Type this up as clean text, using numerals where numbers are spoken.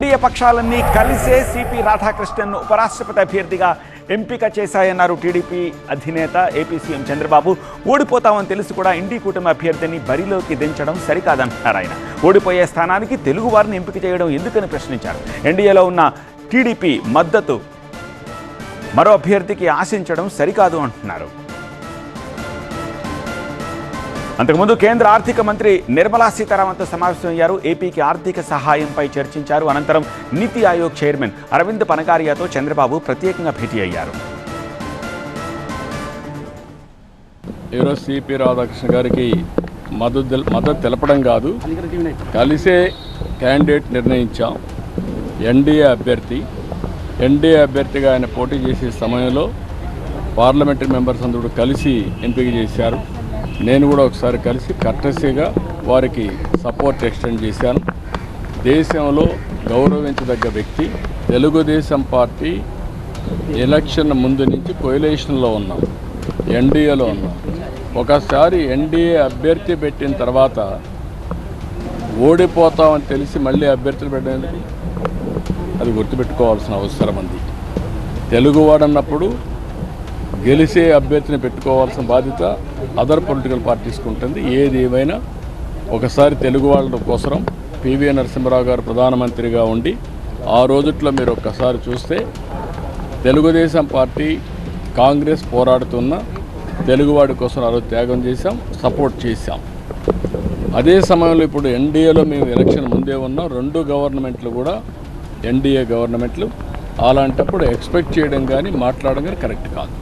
రాజకీయ పక్షాలన్నీ కలిసే సిపి రాధాకృష్ణన్ను ఉపరాష్ట్రపతి అభ్యర్థిగా ఎంపిక చేశాయన్నారు టీడీపీ అధినేత ఏపీ సీఎం చంద్రబాబు. ఓడిపోతామని తెలిసి కూడా ఇండి కూటమి అభ్యర్థిని బరిలోకి దించడం సరికాదంటున్నారు ఆయన. ఓడిపోయే స్థానానికి తెలుగువారిని ఎంపిక చేయడం ఎందుకని ప్రశ్నించారు. ఎన్డీఏలో ఉన్న టీడీపీ మద్దతు మరో అభ్యర్థికి ఆశించడం సరికాదు అంటున్నారు. అంతకుముందు కేంద్ర ఆర్థిక మంత్రి నిర్మలా సీతారామన్తో సమావేశమయ్యారు. ఏపీకి ఆర్థిక సహాయంపై చర్చించారు. అనంతరం నీతి ఆయోగ్ చైర్మన్ అరవింద్ పనగారియాతో చంద్రబాబు ప్రత్యేకంగా భేటీ అయ్యారు. ఈరోజు సిపి రాధాకృష్ణ గారికి మద్దతు తెలపడం కాదు, కలిసే క్యాండిడేట్ నిర్ణయించాం. ఎన్డీఏ అభ్యర్థిగా ఆయన పోటీ చేసే సమయంలో పార్లమెంటరీ మెంబర్స్ అందరూ కలిసి ఎంపిక చేశారు. నేను కూడా ఒకసారి కలిసి కర్టసీగా వారికి సపోర్ట్ ఎక్స్టెండ్ చేశాను. దేశంలో గౌరవించదగ్గ వ్యక్తి. తెలుగుదేశం పార్టీ ఎలక్షన్ ముందు నుంచి కోయలేషన్లో ఉన్నాం, ఎన్డీఏలో ఉన్నాం. ఒకసారి ఎన్డీఏ అభ్యర్థి పెట్టిన తర్వాత ఓడిపోతామని తెలిసి మళ్ళీ అభ్యర్థులు పెట్టేందుకు అది గుర్తుపెట్టుకోవాల్సిన అవసరం ఉంది. తెలుగువాడన్నప్పుడు గెలిచే అభ్యర్థిని పెట్టుకోవాల్సిన బాధ్యత అదర్ పొలిటికల్ పార్టీస్కి ఉంటుంది. ఏది ఏమైనా ఒకసారి తెలుగు వాళ్ళ కోసం పివి నరసింహరావు గారు ప్రధానమంత్రిగా ఉండి ఆ రోజుట్లో మీరు ఒక్కసారి చూస్తే తెలుగుదేశం పార్టీ కాంగ్రెస్ పోరాడుతున్న తెలుగువాడి కోసం ఆ రోజు త్యాగం చేశాం, సపోర్ట్ చేశాం. అదే సమయంలో ఇప్పుడు ఎన్డీఏలో మేము ఎలక్షన్ ముందే ఉన్నాం. 2 గవర్నమెంట్లు కూడా ఎన్డీఏ గవర్నమెంట్లు. అలాంటప్పుడు ఎక్స్పెక్ట్ చేయడం కానీ మాట్లాడడం కానీ కరెక్ట్ కాదు.